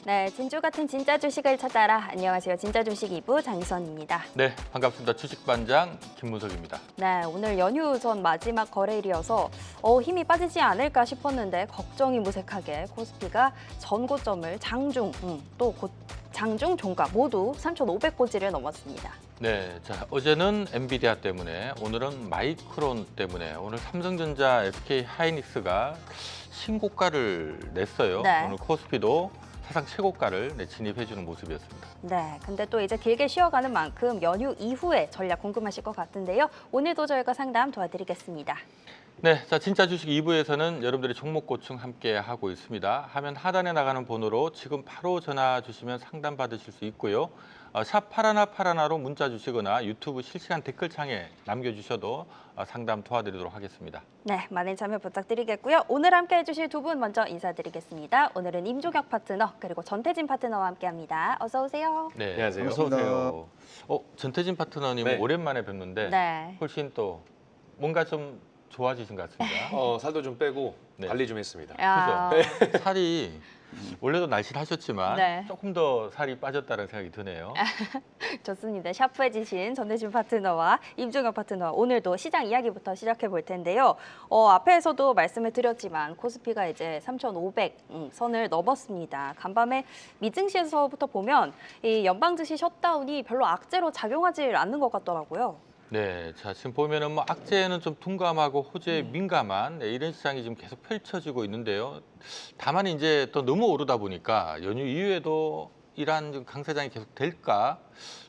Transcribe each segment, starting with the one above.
네, 진주 같은 진짜 주식을 찾아라. 안녕하세요. 진짜 주식 2부 장희선입니다. 네, 반갑습니다. 주식반장 김문석입니다. 네, 오늘 연휴 전 마지막 거래일이어서 힘이 빠지지 않을까 싶었는데 걱정이 무색하게 코스피가 전고점을 장중, 또 장중, 종가 모두 3,500고지를 넘었습니다. 네, 자 어제는 엔비디아 때문에, 오늘은 마이크론 때문에 오늘 삼성전자, SK 하이닉스가 신고가를 냈어요. 네. 오늘 코스피도 사상 최고가를 진입해주는 모습이었습니다. 네, 근데 또 이제 길게 쉬어가는 만큼 연휴 이후에 전략 궁금하실 것 같은데요. 오늘도 저희가 상담 도와드리겠습니다. 네, 자 진짜 주식 2부에서는 여러분들의 종목 고충 함께 하고 있습니다. 화면 하단에 나가는 번호로 지금 바로 전화 주시면 상담 받으실 수 있고요. 샵 파라나로 문자 주시거나 유튜브 실시간 댓글창에 남겨주셔도 상담 도와드리도록 하겠습니다. 네, 많은 참여 부탁드리겠고요. 오늘 함께 해주실 두 분 먼저 인사드리겠습니다. 오늘은 임종혁 파트너 그리고 전태진 파트너와 함께합니다. 어서 오세요. 네, 안녕하세요. 어서 오세요. 전태진 파트너님 네. 오랜만에 뵙는데 네. 훨씬 또 뭔가 좀 좋아지신 것 같습니다. 살도 좀 빼고 네. 관리 좀 했습니다. 야, 살이 원래도 날씬하셨지만 네. 조금 더 살이 빠졌다는 생각이 드네요. 좋습니다. 샤프해지신 전태진 파트너와 임종혁 파트너 오늘도 시장 이야기부터 시작해 볼 텐데요. 앞에서도 말씀을 드렸지만 코스피가 이제 3,500 선을 넘었습니다. 간밤에 미증시에서부터 보면 이 연방 증시 셧다운이 별로 악재로 작용하지 않는 것 같더라고요. 네, 자 지금 보면은 뭐 악재는 좀 둔감하고 호재에 민감한 이런 시장이 지금 계속 펼쳐지고 있는데요. 다만 이제 또 너무 오르다 보니까 연휴 이후에도 이러한 강세장이 계속 될까?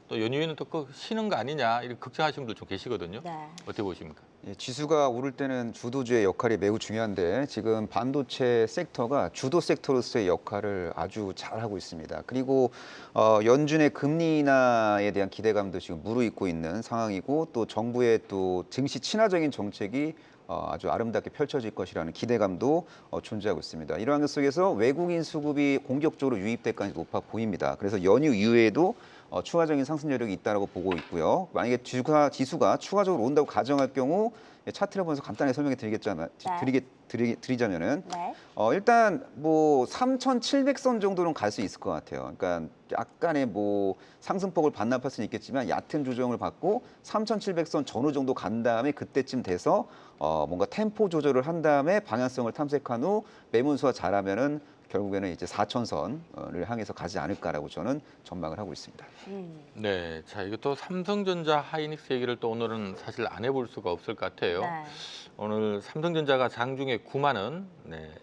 또 연휴에는 또 쉬는 거 아니냐 이런 걱정하시는 분들 좀 계시거든요. 네. 어떻게 보십니까? 예, 지수가 오를 때는 주도주의 역할이 매우 중요한데 지금 반도체 섹터가 주도 섹터로서의 역할을 아주 잘하고 있습니다. 그리고 연준의 금리 인하에 대한 기대감도 지금 무르익고 있는 상황이고 또 정부의 또 증시 친화적인 정책이 아주 아름답게 펼쳐질 것이라는 기대감도 존재하고 있습니다. 이러한 것 속에서 외국인 수급이 공격적으로 유입될 가능성이 높아 보입니다. 그래서 연휴 이후에도 추가적인 상승 여력이 있다고 보고 있고요. 만약에 지수가 추가적으로 온다고 가정할 경우 차트를 보면서 간단하게 설명해 드리자면은 네. 일단 뭐 3,700선 정도는 갈 수 있을 것 같아요. 그러니까 약간의 뭐 상승폭을 반납할 수는 있겠지만 얕은 조정을 받고 3,700선 전후 정도 간 다음에 그때쯤 돼서 뭔가 템포 조절을 한 다음에 방향성을 탐색한 후 매문수가 잘하면은 결국에는 이제 4,000선을 향해서 가지 않을까라고 저는 전망을 하고 있습니다. 네, 자 이것도 삼성전자, 하이닉스 얘기를 또 오늘은 사실 안 해볼 수가 없을 것 같아요. 네. 오늘 삼성전자가 장중에 9만 원,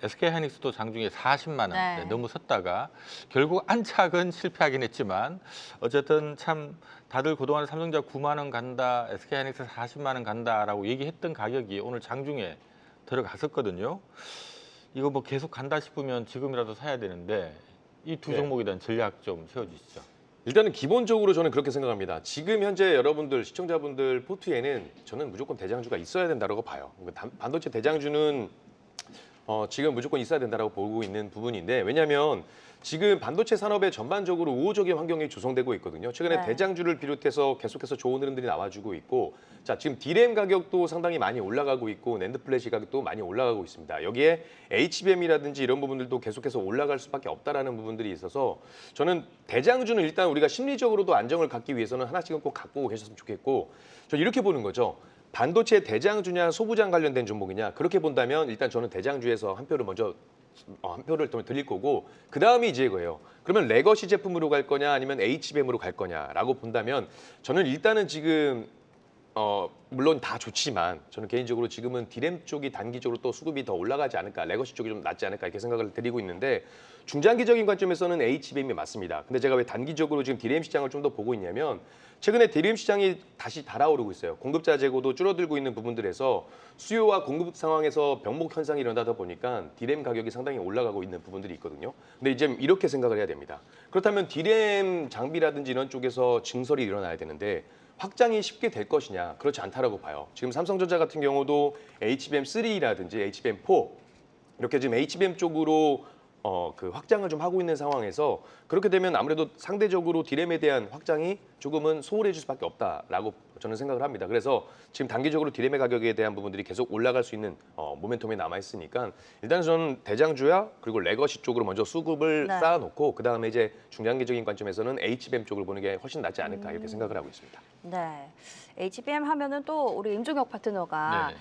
SK 하이닉스도 장중에 40만 원 네. 넘어섰다가 결국 안착은 실패하긴 했지만 어쨌든 참 다들 그동안 삼성전자 9만 원 간다, SK 하이닉스 40만 원 간다라고 얘기했던 가격이 오늘 장중에 들어갔었거든요. 이거 뭐 계속 간다 싶으면 지금이라도 사야 되는데 이 두 네. 종목에 대한 전략 좀 세워주시죠. 일단은 기본적으로 저는 그렇게 생각합니다. 지금 현재 여러분들 시청자분들 포트에는 저는 무조건 대장주가 있어야 된다고 봐요. 반도체 대장주는 지금 무조건 있어야 된다고 보고 있는 부분인데, 왜냐하면 지금 반도체 산업에 전반적으로 우호적인 환경이 조성되고 있거든요. 최근에 네. 대장주를 비롯해서 계속해서 좋은 흐름들이 나와주고 있고, 자 지금 D램 가격도 상당히 많이 올라가고 있고 낸드 플래시 가격도 많이 올라가고 있습니다. 여기에 HBM이라든지 이런 부분들도 계속해서 올라갈 수밖에 없다라는 부분들이 있어서 저는 대장주는 일단 우리가 심리적으로도 안정을 갖기 위해서는 하나씩은 꼭 갖고 계셨으면 좋겠고, 저 이렇게 보는 거죠. 반도체 대장주냐 소부장 관련된 종목이냐, 그렇게 본다면 일단 저는 대장주에서 한 표를 먼저 한 표를 드릴 거고, 그 다음이 이제 이거예요. 그러면 레거시 제품으로 갈 거냐 아니면 HBM으로 갈 거냐라고 본다면 저는 일단은 지금 물론 다 좋지만 저는 개인적으로 지금은 D램 쪽이 단기적으로 또 수급이 더 올라가지 않을까, 레거시 쪽이 좀 낫지 않을까 이렇게 생각을 드리고 있는데, 중장기적인 관점에서는 HBM이 맞습니다. 근데 제가 왜 단기적으로 지금 D램 시장을 좀 더 보고 있냐면, 최근에 D램 시장이 다시 달아오르고 있어요. 공급자 재고도 줄어들고 있는 부분들에서 수요와 공급 상황에서 병목 현상이 일어나다 보니까 D램 가격이 상당히 올라가고 있는 부분들이 있거든요. 근데 이제 이렇게 생각을 해야 됩니다. 그렇다면 D램 장비라든지 이런 쪽에서 증설이 일어나야 되는데 확장이 쉽게 될 것이냐, 그렇지 않다라고 봐요. 지금 삼성전자 같은 경우도 HBM3라든지 HBM4 이렇게 지금 HBM 쪽으로 그 확장을 좀 하고 있는 상황에서, 그렇게 되면 아무래도 상대적으로 D램에 대한 확장이 조금은 소홀해질 수밖에 없다라고 저는 생각을 합니다. 그래서 지금 단기적으로 디램의 가격에 대한 부분들이 계속 올라갈 수 있는 모멘텀이 남아 있으니까 일단 저는 대장주야 그리고 레거시 쪽으로 먼저 수급을 네. 쌓아놓고 그 다음에 이제 중장기적인 관점에서는 HBM 쪽을 보는 게 훨씬 낫지 않을까 이렇게 생각을 하고 있습니다. 네. HBM 하면은 또 우리 임종혁 파트너가 네.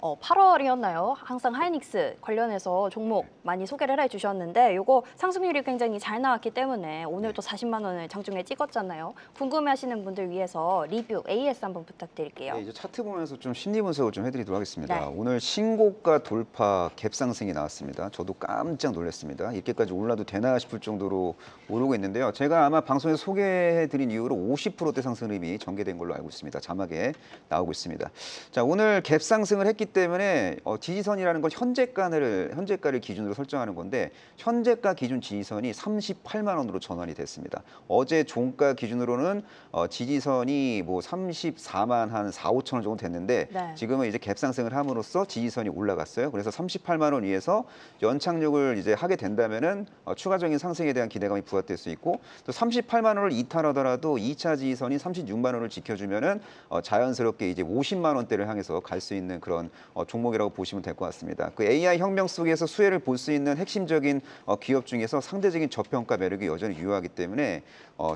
8월이었나요? 항상 하이닉스 관련해서 종목 많이 소개를 해주셨는데 이거 상승률이 굉장히 잘 나왔기 때문에 오늘 또 40만 원을 장중에 찍었잖아요. 궁금해하시는 분들 위해서 리뷰 AS 한번 부탁드릴게요. 네, 이제 차트 보면서 좀 심리 분석을 좀 해드리도록 하겠습니다. 네. 오늘 신고가 돌파 갭 상승이 나왔습니다. 저도 깜짝 놀랐습니다. 이렇게까지 올라도 되나 싶을 정도로 오르고 있는데요. 제가 아마 방송에서 소개해드린 이후로 50%대 상승률이 전개된 걸로 알고 있습니다. 자막에 나오고 있습니다. 자, 오늘 갭 상승을 했기 때문에 지지선이라는 건 현재가를 기준으로 설정하는 건데 현재가 기준 지지선이 38만 원으로 전환이 됐습니다. 어제 종가 기준으로는 지지선이 뭐 34만 한 4, 5천 원 정도 됐는데 네. 지금은 이제 갭 상승을 함으로써 지지선이 올라갔어요. 그래서 38만 원 위에서 연착륙을 이제 하게 된다면은 추가적인 상승에 대한 기대감이 부각될 수 있고 또 38만 원을 이탈하더라도 2차 지지선인 36만 원을 지켜주면은 자연스럽게 이제 50만 원대를 향해서 갈 수 있는 그런 종목이라고 보시면 될 것 같습니다. 그 AI 혁명 속에서 수혜를 볼 수 있는 핵심적인 기업 중에서 상대적인 저평가 매력이 여전히 유효하기 때문에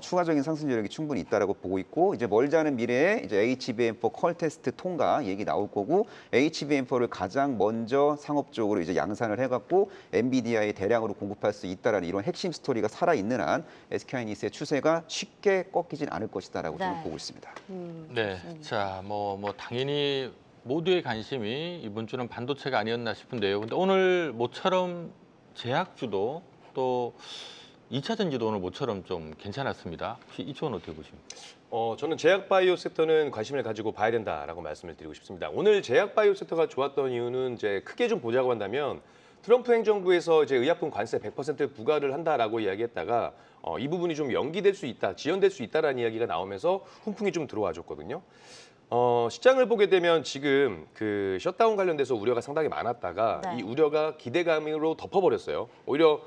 추가적인 상승 여력이 충분히 있다라고 보고 있고 이제 멀지 않은 미래에 이제 HBM4 퀄 테스트 통과 얘기 나올 거고 HBM4를 가장 먼저 상업적으로 이제 양산을 해갖고 엔비디아에 대량으로 공급할 수 있다라는 이런 핵심 스토리가 살아 있는 한 SK하이닉스의 추세가 쉽게 꺾이진 않을 것이다라고 네. 저는 보고 있습니다. 네. 자, 뭐 당연히 모두의 관심이 이번 주는 반도체가 아니었나 싶은데요. 근데 오늘 모처럼 제약주도 또 2차 전지도 오늘 모처럼 좀 괜찮았습니다. 혹시 이 쪽은 어떻게 보십니까? 저는 제약바이오 섹터는 관심을 가지고 봐야 된다라고 말씀을 드리고 싶습니다. 오늘 제약바이오 섹터가 좋았던 이유는 이제 크게 좀 보자고 한다면 트럼프 행정부에서 이제 의약품 관세 100% 부과를 한다라고 이야기했다가 이 부분이 좀 연기될 수 있다, 지연될 수 있다라는 이야기가 나오면서 훈풍이 좀 들어와 줬거든요. 시장을 보게 되면 지금 그 셧다운 관련돼서 우려가 상당히 많았다가 네. 이 우려가 기대감으로 덮어버렸어요. 오히려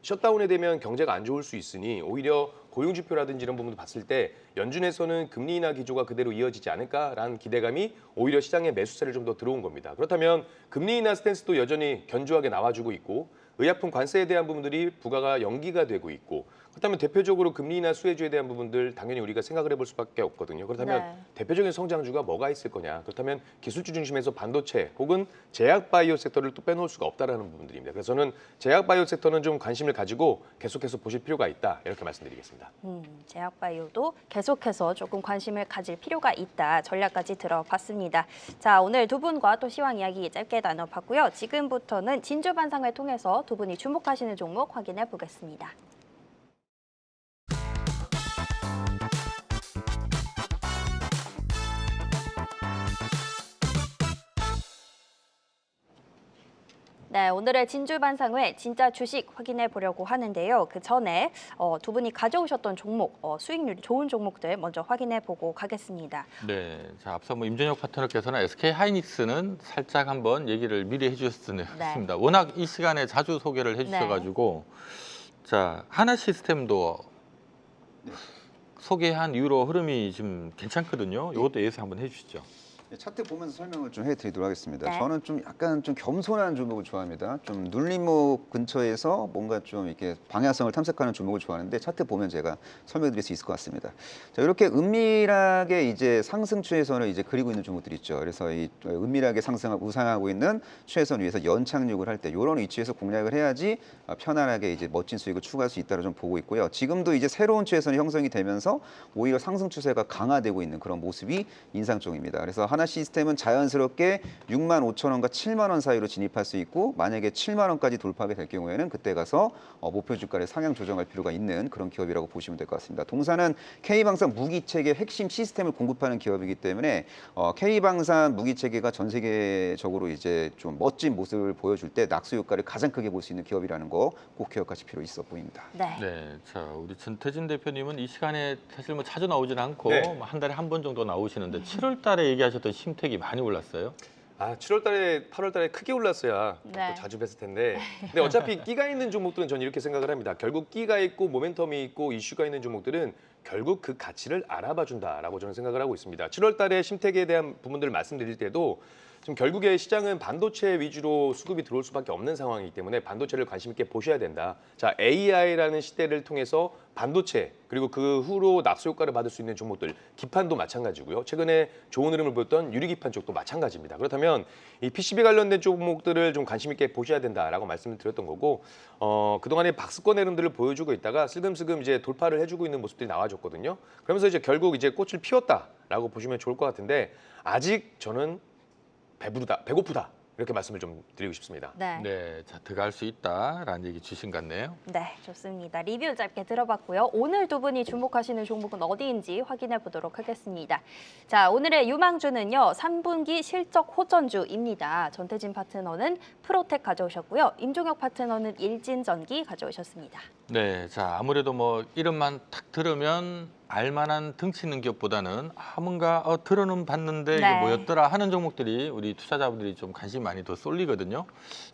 셧다운이 되면 경제가 안 좋을 수 있으니 오히려 고용지표라든지 이런 부분도 봤을 때 연준에서는 금리 인하 기조가 그대로 이어지지 않을까라는 기대감이 오히려 시장에 매수세를 좀 더 들어온 겁니다. 그렇다면 금리 인하 스탠스도 여전히 견조하게 나와주고 있고 의약품 관세에 대한 부분들이 부과가 연기가 되고 있고 그렇다면 대표적으로 금리 인하 수혜주에 대한 부분들 당연히 우리가 생각을 해볼 수밖에 없거든요. 그렇다면 네. 대표적인 성장주가 뭐가 있을 거냐. 그렇다면 기술주 중심에서 반도체 혹은 제약바이오 섹터를 또 빼놓을 수가 없다라는 부분들입니다. 그래서 저는 제약바이오 섹터는 좀 관심을 가지고 계속해서 보실 필요가 있다. 이렇게 말씀드리겠습니다. 제약바이오도 계속해서 조금 관심을 가질 필요가 있다. 전략까지 들어봤습니다. 자, 오늘 두 분과 또 시황 이야기 짧게 나눠봤고요. 지금부터는 진주반상을 통해서 두 분이 주목하시는 종목 확인해 보겠습니다. 네, 오늘의 진주반상회 진짜 주식 확인해 보려고 하는데요. 그 전에 두 분이 가져오셨던 종목, 수익률이 좋은 종목들 먼저 확인해 보고 가겠습니다. 네. 자, 앞서 뭐 임준혁 파트너께서는 SK 하이닉스는 살짝 한번 얘기를 미리 해주셨으면 네. 좋겠습니다. 워낙 이 시간에 자주 소개를 해주셔가지고 자, 하나 시스템도 소개한 이후로 흐름이 좀 괜찮거든요. 이것도 예상 한번 해주시죠. 차트 보면서 설명을 좀 해드리도록 하겠습니다. 네. 저는 좀 약간 좀 겸손한 종목을 좋아합니다. 좀 눌림목 근처에서 뭔가 좀 이렇게 방향성을 탐색하는 종목을 좋아하는데 차트 보면 제가 설명드릴 수 있을 것 같습니다. 자, 이렇게 은밀하게 이제 상승 추세선을 이제 그리고 있는 종목들이 있죠. 그래서 이 은밀하게 우상하고 있는 추세선 위에서 연착륙을 할 때 이런 위치에서 공략을 해야지 편안하게 이제 멋진 수익을 추구할 수 있다고 좀 보고 있고요. 지금도 이제 새로운 추세선이 형성이 되면서 오히려 상승 추세가 강화되고 있는 그런 모습이 인상적입니다. 그래서 하나 시스템은 자연스럽게 6만 5천 원과 7만 원 사이로 진입할 수 있고 만약에 7만 원까지 돌파하게 될 경우에는 그때 가서 목표 주가를 상향 조정할 필요가 있는 그런 기업이라고 보시면 될 것 같습니다. 동사는 K방산 무기체계 핵심 시스템을 공급하는 기업이기 때문에 K방산 무기체계가 전 세계적으로 이제 좀 멋진 모습을 보여줄 때 낙수 효과를 가장 크게 볼 수 있는 기업이라는 거 꼭 기억하실 필요 있어 보입니다. 네. 네, 자 우리 전태진 대표님은 이 시간에 사실 뭐 자주 나오지는 않고 네. 한 달에 한 번 정도 나오시는데 7월달에 얘기하셨던 심택이 많이 올랐어요. 아, 7월달에 8월달에 크게 올랐어야 네. 또 자주 뵀을 텐데. 근데 어차피 끼가 있는 종목들은 저는 이렇게 생각을 합니다. 결국 끼가 있고 모멘텀이 있고 이슈가 있는 종목들은 결국 그 가치를 알아봐 준다라고 저는 생각을 하고 있습니다. 7월달에 심택에 대한 부분들을 말씀드릴 때도 지금 결국에 시장은 반도체 위주로 수급이 들어올 수밖에 없는 상황이기 때문에 반도체를 관심 있게 보셔야 된다. 자, AI라는 시대를 통해서 반도체 그리고 그 후로 낙수 효과를 받을 수 있는 종목들, 기판도 마찬가지고요. 최근에 좋은 흐름을 보였던 유리기판 쪽도 마찬가지입니다. 그렇다면 이 PCB 관련된 종목들을 좀 관심 있게 보셔야 된다라고 말씀을 드렸던 거고, 그동안에 박스권 흐름들을 보여주고 있다가 슬금슬금 이제 돌파를 해주고 있는 모습들이 나와줬거든요. 그러면서 이제 결국 이제 꽃을 피웠다라고 보시면 좋을 것 같은데 아직 저는 배고프다 이렇게 말씀을 좀 드리고 싶습니다. 네. 네, 자 들어갈 수 있다라는 얘기 주신 것 같네요. 네, 좋습니다. 리뷰 짧게 들어봤고요. 오늘 두 분이 주목하시는 종목은 어디인지 확인해 보도록 하겠습니다. 자, 오늘의 유망주는요. 3분기 실적 호전주입니다. 전태진 파트너는 프로텍 가져오셨고요. 임종혁 파트너는 일진전기 가져오셨습니다. 네, 자 아무래도 뭐 이름만 탁 들으면 알만한 덩치 있는 기업보다는 뭔가 들어는 봤는데 이게 네. 뭐였더라 하는 종목들이 우리 투자자분들이 좀 관심이 많이 더 쏠리거든요.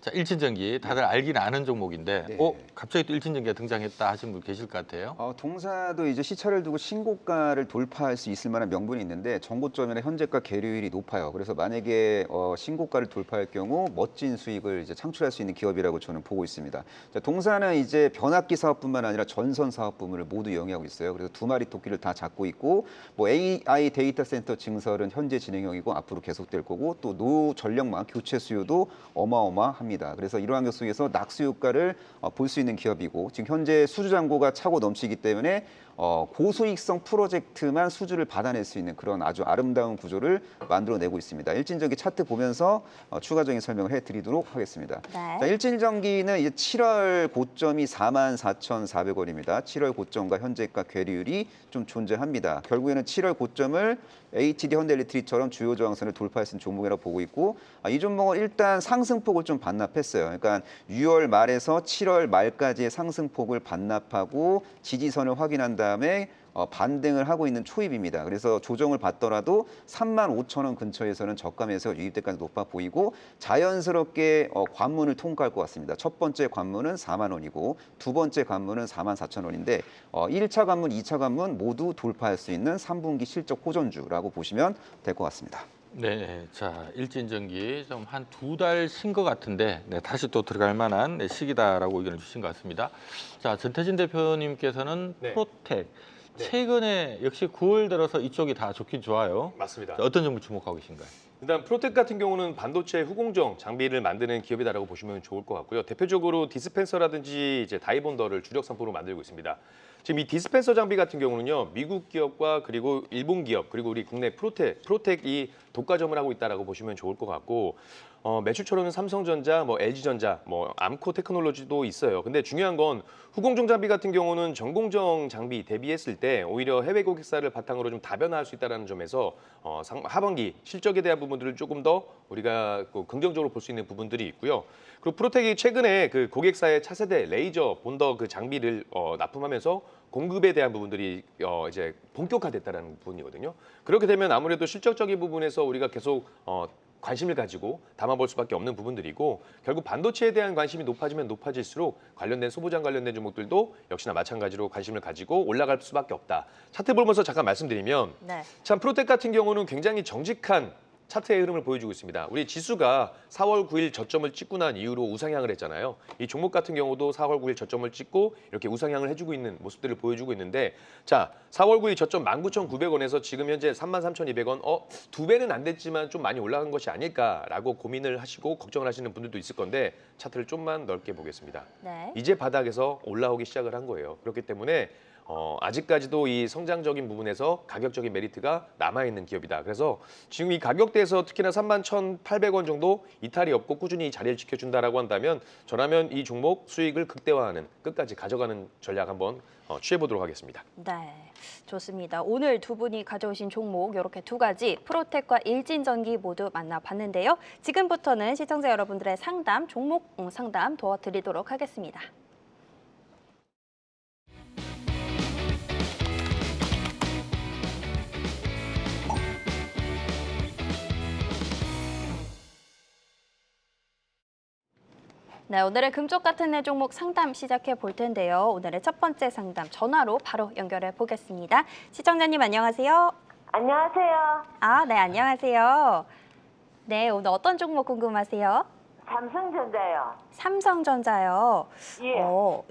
자 일진전기 다들 알긴 아는 종목인데 네. 갑자기 또 일진전기가 등장했다 하신 분 계실 것 같아요. 동사도 이제 시차를 두고 신고가를 돌파할 수 있을 만한 명분이 있는데 정고점이나 현재가 계류율이 높아요. 그래서 만약에 신고가를 돌파할 경우 멋진 수익을 이제 창출할 수 있는 기업이라고 저는 보고 있습니다. 자, 동사는 이제 변압기 사업뿐만 아니라 전선 사업 부문을 모두 영위하고 있어요. 그래서 두 마리 토끼를 다 잡고 있고 뭐 AI 데이터 센터 증설은 현재 진행형이고 앞으로 계속될 거고 또 노 전력망 교체 수요도 어마어마합니다. 그래서 이러한 것 속에서 낙수 효과를 볼 수 있는 기업이고 지금 현재 수주 잔고가 차고 넘치기 때문에 고수익성 프로젝트만 수주를 받아낼 수 있는 그런 아주 아름다운 구조를 만들어내고 있습니다. 일진전기 차트 보면서 추가적인 설명을 해드리도록 하겠습니다. 네. 자, 일진전기는 이제 7월 고점이 44,400원입니다. 7월 고점과 현재가 괴리율이 좀 존재합니다. 결국에는 7월 고점을 HT 현대일렉트릭처럼 주요 저항선을 돌파할 수 있는 종목이라고 보고 있고 이 종목은 일단 상승폭을 좀 반납했어요. 그러니까 6월 말에서 7월 말까지의 상승폭을 반납하고 지지선을 확인한 다음에 반등을 하고 있는 초입입니다. 그래서 조정을 받더라도 35,000원 근처에서는 저가에서 유입대까지 높아 보이고 자연스럽게 관문을 통과할 것 같습니다. 첫 번째 관문은 4만 원이고 두 번째 관문은 44,000원인데 1차 관문, 2차 관문 모두 돌파할 수 있는 3분기 실적 호전주라고 보시면 될 것 같습니다. 네, 자 일진전기 좀 한 2달 쉰 것 같은데 다시 또 들어갈 만한 시기다라고 의견을 주신 것 같습니다. 자 전태진 대표님께서는 네. 프로텍 네. 최근에 역시 9월 들어서 이쪽이 다 좋긴 좋아요. 맞습니다. 자, 어떤 점을 주목하고 계신가요? 일단 프로텍 같은 경우는 반도체 후공정 장비를 만드는 기업이다라고 보시면 좋을 것 같고요. 대표적으로 디스펜서라든지 이제 다이본더를 주력 상품으로 만들고 있습니다. 지금 이 디스펜서 장비 같은 경우는요, 미국 기업과 그리고 일본 기업 그리고 우리 국내 프로텍이 독과점을 하고 있다라고 보시면 좋을 것 같고, 매출처로는 삼성전자, LG전자, 암코 테크놀로지도 있어요. 근데 중요한 건 후공정 장비 같은 경우는 전공정 장비 대비했을 때 오히려 해외 고객사를 바탕으로 좀 다변화할 수 있다는 점에서 하반기 실적에 대한 부분들을 조금 더 우리가 긍정적으로 볼 수 있는 부분들이 있고요. 그리고 프로텍이 최근에 그 고객사의 차세대 레이저 본더 그 장비를 납품하면서 공급에 대한 부분들이 이제 본격화됐다는 부분이거든요. 그렇게 되면 아무래도 실적적인 부분에서 우리가 계속 관심을 가지고 담아볼 수밖에 없는 부분들이고, 결국 반도체에 대한 관심이 높아지면 높아질수록 관련된 소부장 관련된 종목들도 역시나 마찬가지로 관심을 가지고 올라갈 수밖에 없다. 차트 보면서 잠깐 말씀드리면 네. 참 프로텍 같은 경우는 굉장히 정직한 차트의 흐름을 보여주고 있습니다. 우리 지수가 4월 9일 저점을 찍고 난 이후로 우상향을 했잖아요. 이 종목 같은 경우도 4월 9일 저점을 찍고 이렇게 우상향을 해주고 있는 모습들을 보여주고 있는데, 자 4월 9일 저점 19,900원에서 지금 현재 33,200원, 두 배는 안 됐지만 좀 많이 올라간 것이 아닐까라고 고민을 하시고 걱정을 하시는 분들도 있을 건데, 차트를 좀만 넓게 보겠습니다. 네. 이제 바닥에서 올라오기 시작을 한 거예요. 그렇기 때문에 아직까지도 이 성장적인 부분에서 가격적인 메리트가 남아있는 기업이다. 그래서 지금 이 가격대에서 특히나 31,800원 정도 이탈이 없고 꾸준히 자리를 지켜준다라고 한다면, 저라면 이 종목 수익을 극대화하는, 끝까지 가져가는 전략 한번 취해보도록 하겠습니다. 네, 좋습니다. 오늘 두 분이 가져오신 종목 이렇게 두 가지 프로텍과 일진전기 모두 만나봤는데요. 지금부터는 시청자 여러분들의 상담, 종목 상담 도와드리도록 하겠습니다. 네, 오늘의 금쪽 같은 내 종목 상담 시작해 볼 텐데요. 오늘의 첫 번째 상담 전화로 바로 연결해 보겠습니다. 시청자님 안녕하세요. 안녕하세요. 아, 네, 안녕하세요. 네, 오늘 어떤 종목 궁금하세요? 삼성전자요. 삼성전자요. 예.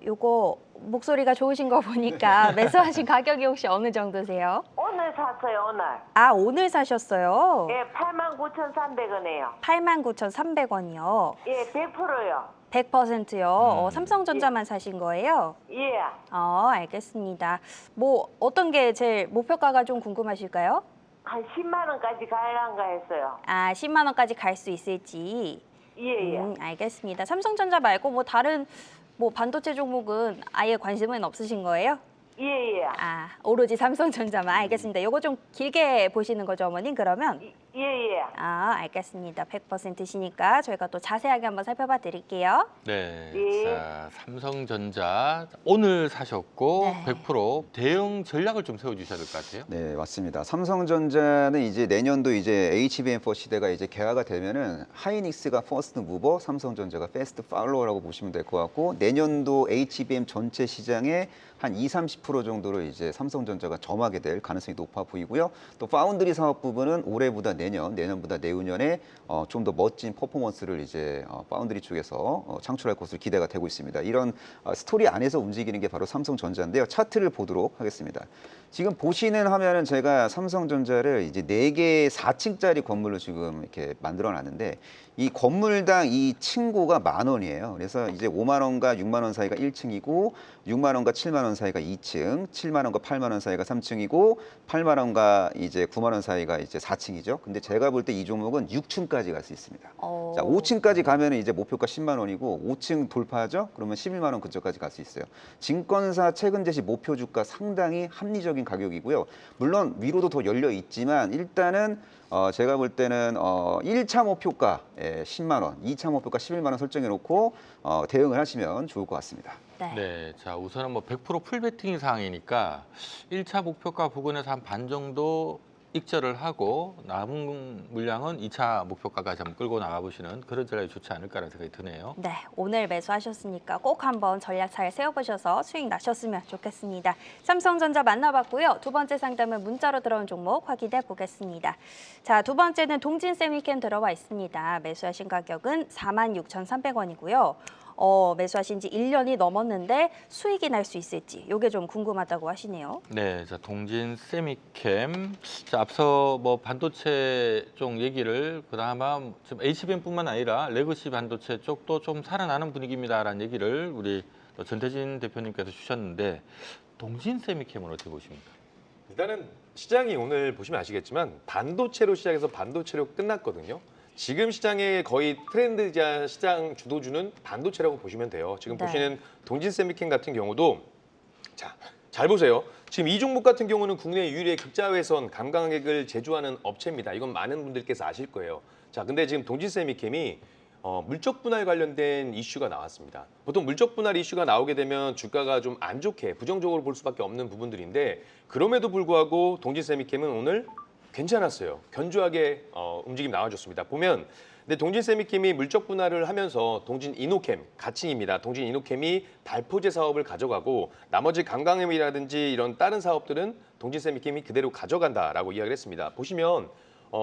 요거 목소리가 좋으신 거 보니까 매수하신 가격이 혹시 어느 정도세요? 오늘 샀어요, 오늘. 아, 오늘 사셨어요? 예, 89,300원이에요. 89,300원이요. 예, 100%요. 100%요. 삼성전자만 사신 거예요? 예. 알겠습니다. 뭐 어떤 게 제일 목표가가 좀 궁금하실까요? 한 10만 원까지 가야란가 했어요. 아, 10만 원까지 갈 수 있을지. 예, 예. 알겠습니다. 삼성전자 말고 뭐 다른 뭐 반도체 종목은 아예 관심은 없으신 거예요? 예, 예. 아, 오로지 삼성전자만. 알겠습니다. 요거 좀 길게 보시는 거죠, 어머님? 그러면? 예, 예. 아, 알겠습니다. 100%시니까 저희가 또 자세하게 한번 살펴봐 드릴게요. 네, 예. 자 삼성전자 오늘 사셨고 네. 100% 대응 전략을 좀 세워주셔야 될 것 같아요. 네, 맞습니다. 삼성전자는 이제 내년도 이제 HBM4 시대가 이제 개화가 되면은 하이닉스가 퍼스트 무버, 삼성전자가 패스트 팔로워라고 보시면 될 것 같고 내년도 HBM 전체 시장에 한 20-30% 정도로 이제 삼성전자가 점하게 될 가능성이 높아 보이고요. 또 파운드리 사업 부분은 올해보다 내년보다 내후년에 좀 더 멋진 퍼포먼스를 이제 파운드리 쪽에서 창출할 것으로 기대가 되고 있습니다. 이런 스토리 안에서 움직이는 게 바로 삼성전자인데요. 차트를 보도록 하겠습니다. 지금 보시는 화면은 제가 삼성전자를 이제 4개 4층짜리 건물로 지금 이렇게 만들어 놨는데 이 건물당 이 층고가 10,000원이에요. 그래서 이제 5만 원과 6만 원 사이가 1층이고 6만 원과 7만 원 사이가 2층, 7만 원과 8만 원 사이가 3층이고 8만 원과 이제 9만 원 사이가 이제 4층이죠. 근데 제가 볼 때 이 종목은 6층까지 갈 수 있습니다. 자, 5층까지 가면은 이제 목표가 10만 원이고 5층 돌파하죠? 그러면 11만 원 근처까지 갈 수 있어요. 증권사 최근 제시 목표 주가 상당히 합리적인 가격이고요. 물론 위로도 더 열려 있지만 일단은 제가 볼 때는 1차 목표가 10만 원, 2차 목표가 11만 원 설정해 놓고 대응을 하시면 좋을 것 같습니다. 네. 네, 자 우선은 뭐 100% 풀베팅 상황이니까 1차 목표가 부근에서 한 반 정도 익절을 하고 남은 물량은 2차 목표가까지 한번 끌고 나가보시는 그런 전략이 좋지 않을까라는 생각이 드네요. 네, 오늘 매수하셨으니까 꼭 한번 전략 잘 세워보셔서 수익 나셨으면 좋겠습니다. 삼성전자 만나봤고요. 두 번째 상담은 문자로 들어온 종목 확인해 보겠습니다. 자, 두 번째는 동진세미캠 들어와 있습니다. 매수하신 가격은 46,300원이고요. 매수하신 지 1년이 넘었는데 수익이 날 수 있을지 이게 좀 궁금하다고 하시네요. 네, 자 동진 세미캠. 자 앞서 뭐 반도체 쪽 얘기를 그나마 지금 HBM뿐만 아니라 레거시 반도체 쪽도 좀 살아나는 분위기입니다라는 얘기를 우리 또 전태진 대표님께서 주셨는데 동진 세미캠은 어떻게 보십니까? 일단은 시장이 오늘 보시면 아시겠지만 반도체로 시작해서 반도체로 끝났거든요. 지금 시장의 거의 트렌드자 시장 주도주는 반도체라고 보시면 돼요. 지금 네. 보시는 동진세미캠 같은 경우도 자, 잘 보세요. 지금 이 종목 같은 경우는 국내 유일의 극자외선 감광액을 제조하는 업체입니다. 이건 많은 분들께서 아실 거예요. 자, 근데 지금 동진세미캠이 물적 분할 관련된 이슈가 나왔습니다. 보통 물적 분할 이슈가 나오게 되면 주가가 좀 안 좋게 부정적으로 볼 수밖에 없는 부분들인데 그럼에도 불구하고 동진세미캠은 오늘 괜찮았어요. 견조하게 움직임 나와줬습니다. 보면 근데 동진세미캠이 물적 분할을 하면서 동진이노캠, 가칭입니다. 동진이노캠이 발포제 사업을 가져가고 나머지 강강엠이라든지 이런 다른 사업들은 동진세미캠이 그대로 가져간다라고 이야기를 했습니다. 보시면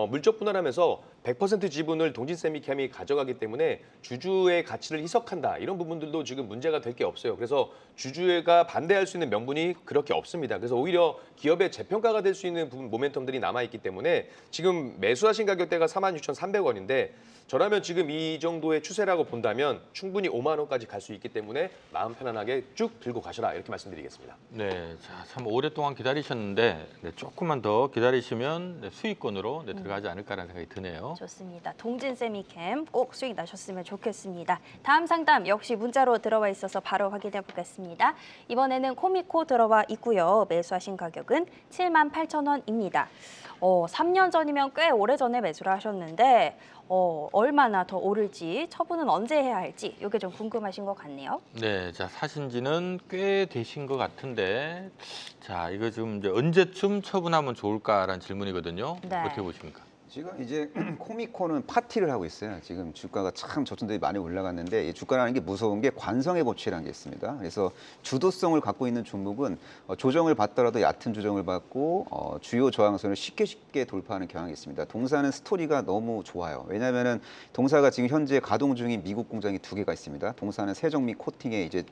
물적 분할하면서 100% 지분을 동진세미캠이 가져가기 때문에 주주의 가치를 희석한다. 이런 부분들도 지금 문제가 될 게 없어요. 그래서 주주가 반대할 수 있는 명분이 그렇게 없습니다. 그래서 오히려 기업의 재평가가 될 수 있는 부분 모멘텀들이 남아있기 때문에 지금 매수하신 가격대가 46,300원인데 저라면 지금 이 정도의 추세라고 본다면 충분히 5만 원까지 갈 수 있기 때문에 마음 편안하게 쭉 들고 가셔라 이렇게 말씀드리겠습니다. 네, 자, 참 오랫동안 기다리셨는데 네, 조금만 더 기다리시면 네, 수익권으로 네, 들어가지 않을까라는 생각이 드네요. 좋습니다. 동진세미캠 꼭 수익 나셨으면 좋겠습니다. 다음 상담 역시 문자로 들어와 있어서 바로 확인해 보겠습니다. 이번에는 코미코 들어와 있고요. 매수하신 가격은 78,000원입니다. 3년 전이면 꽤 오래전에 매수를 하셨는데 얼마나 더 오를지 처분은 언제 해야 할지 이게 좀 궁금하신 것 같네요. 네, 자 사신 지는 꽤 되신 것 같은데 자 이거 지금 이제 언제쯤 처분하면 좋을까라는 질문이거든요. 네. 어떻게 보십니까? 지금 이제 코미코는 파티를 하고 있어요. 지금 주가가 참 저점들이 많이 올라갔는데 이 주가라는 게 무서운 게 관성의 법칙이라는 게 있습니다. 그래서 주도성을 갖고 있는 종목은 조정을 받더라도 얕은 조정을 받고 주요 저항선을 쉽게 돌파하는 경향이 있습니다. 동사는 스토리가 너무 좋아요. 왜냐하면은 동사가 지금 현재 가동 중인 미국 공장이 2개가 있습니다. 동사는 세정 및 코팅의 이제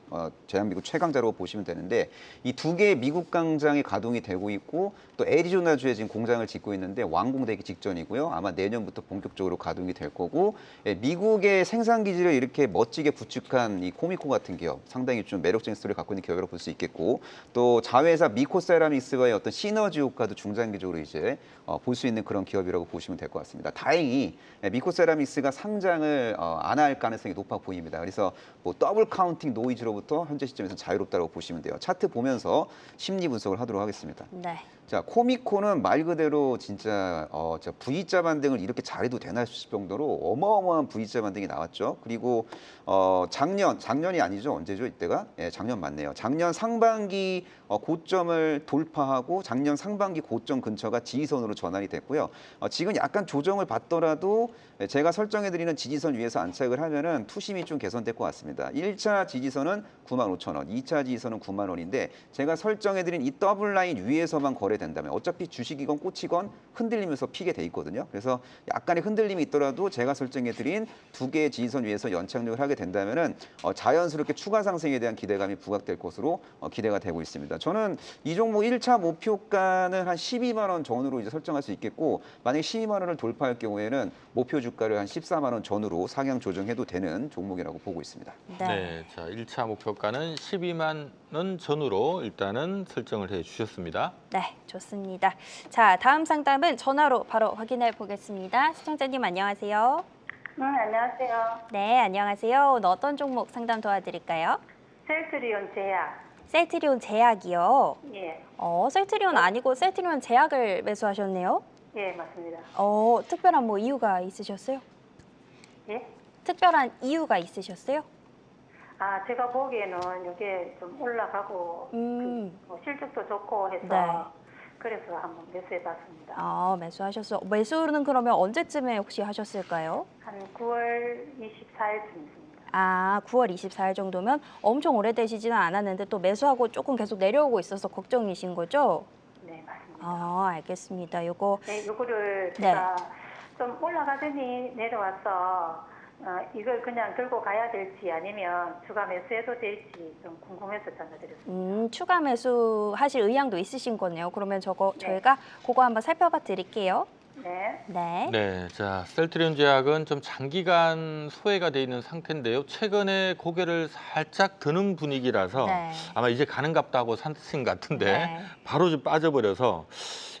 대한민국 최강자로 보시면 되는데 이 2개의 미국 공장이 가동이 되고 있고 또 애리조나주에 지금 공장을 짓고 있는데 완공되기 직전이고요. 아마 내년부터 본격적으로 가동이 될 거고 미국의 생산 기지를 이렇게 멋지게 구축한 이 코미코 같은 기업 상당히 좀 매력적인 스토리를 갖고 있는 기업이라고 볼 수 있겠고 또 자회사 미코세라믹스와의 어떤 시너지 효과도 중장기적으로 이제 볼 수 있는 그런 기업이라고 보시면 될 것 같습니다. 다행히 미코세라믹스가 상장을 안 할 가능성이 높아 보입니다. 그래서 뭐 더블 카운팅 노이즈로부터 현재 시점에서 자유롭다고 보시면 돼요. 차트 보면서 심리 분석을 하도록 하겠습니다. 네. 자, 코미코는 말 그대로 진짜 V자 반등을 이렇게 잘해도 되나 싶을 정도로 어마어마한 V자 반등이 나왔죠. 그리고 작년이 아니죠. 언제죠? 이때가? 예, 작년 맞네요. 작년 상반기 고점을 돌파하고 작년 상반기 고점 근처가 지지선으로 전환이 됐고요. 지금 약간 조정을 받더라도 제가 설정해드리는 지지선 위에서 안착을 하면은 투심이 좀 개선될 것 같습니다. 1차 지지선은 95,000원, 2차 지지선은 9만 원인데 제가 설정해드린 이 더블 라인 위에서만 거래된다면 어차피 주식이건 꽃이건 흔들리면서 피게 돼 있거든요. 그래서 약간의 흔들림이 있더라도 제가 설정해드린 2개의 지지선 위에서 연착륙을 하게 된다면은 자연스럽게 추가 상승에 대한 기대감이 부각될 것으로 기대가 되고 있습니다. 저는 이 종목 1차 목표가는 한 12만 원 전후로 이제 설정할 수 있겠고 만약에 12만 원을 돌파할 경우에는 목표 주가를 한 14만 원 전후로 상향 조정해도 되는 종목이라고 보고 있습니다. 네, 자 1차 목표가는 12만 원 전후로 일단은 설정을 해 주셨습니다. 네, 좋습니다. 자, 다음 상담은 전화로 바로 확인해 보겠습니다. 시청자님 안녕하세요. 안녕하세요. 네, 안녕하세요. 오늘 어떤 종목 상담 도와드릴까요? 셀트리온 제약. 셀트리온 제약이요. 예. 셀트리온 아니고 셀트리온 제약을 매수하셨네요. 예, 맞습니다. 특별한 뭐 이유가 있으셨어요? 예? 특별한 이유가 있으셨어요? 아, 제가 보기에는 이게 좀 올라가고 실적도 좋고 해서 네. 그래서 한번 매수해봤습니다. 매수하셨어요. 매수는 그러면 언제쯤에 혹시 하셨을까요? 한 9월 24일쯤입니다. 9월 24일 정도면 엄청 오래되시지는 않았는데 또 매수하고 조금 계속 내려오고 있어서 걱정이신 거죠? 네, 맞습니다. 알겠습니다. 요거 네, 요거를 네. 제가 좀 올라가더니 내려와서 이걸 그냥 들고 가야 될지 아니면 추가 매수해도 될지 좀 궁금해서 전화드렸습니다. 추가 매수 하실 의향도 있으신 거네요. 그러면 네. 저희가 그거 한번 살펴봐 드릴게요. 네. 네. 네, 자 셀트리온 제약은 좀 장기간 소외가 돼 있는 상태인데요. 최근에 고개를 살짝 드는 분위기라서 네. 아마 이제 가는갑다 하고 사신 것 같은데 네. 바로 좀 빠져버려서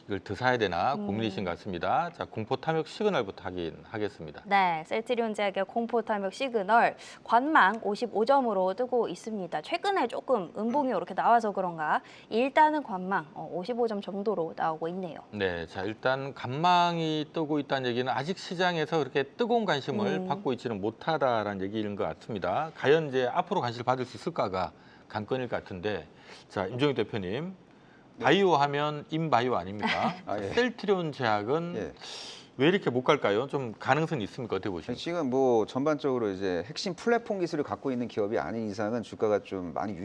이걸 더 사야 되나 고민이신 것 같습니다. 자 공포 탐욕 시그널부터 하겠습니다. 네, 셀트리온 제약의 공포 탐욕 시그널 관망 55점으로 뜨고 있습니다. 최근에 조금 음봉이 이렇게 나와서 그런가 일단은 관망 55점 정도로 나오고 있네요. 네, 자 일단 간망이 뜨고 있다는 얘기는 아직 시장에서 그렇게 뜨거운 관심을 받고 있지는 못하다라는 얘기인 것 같습니다. 과연 이제 앞으로 관심을 받을 수 있을까가 관건일 것 같은데, 자 임종익 대표님, 바이오 하면 인바이오 아닙니까? 예. 셀트리온 제약은 예. 왜 이렇게 못 갈까요? 좀 가능성이 있습니까? 어떻게 보십니까? 지금 뭐 전반적으로 이제 핵심 플랫폼 기술을 갖고 있는 기업이 아닌 이상은 주가가 좀 많이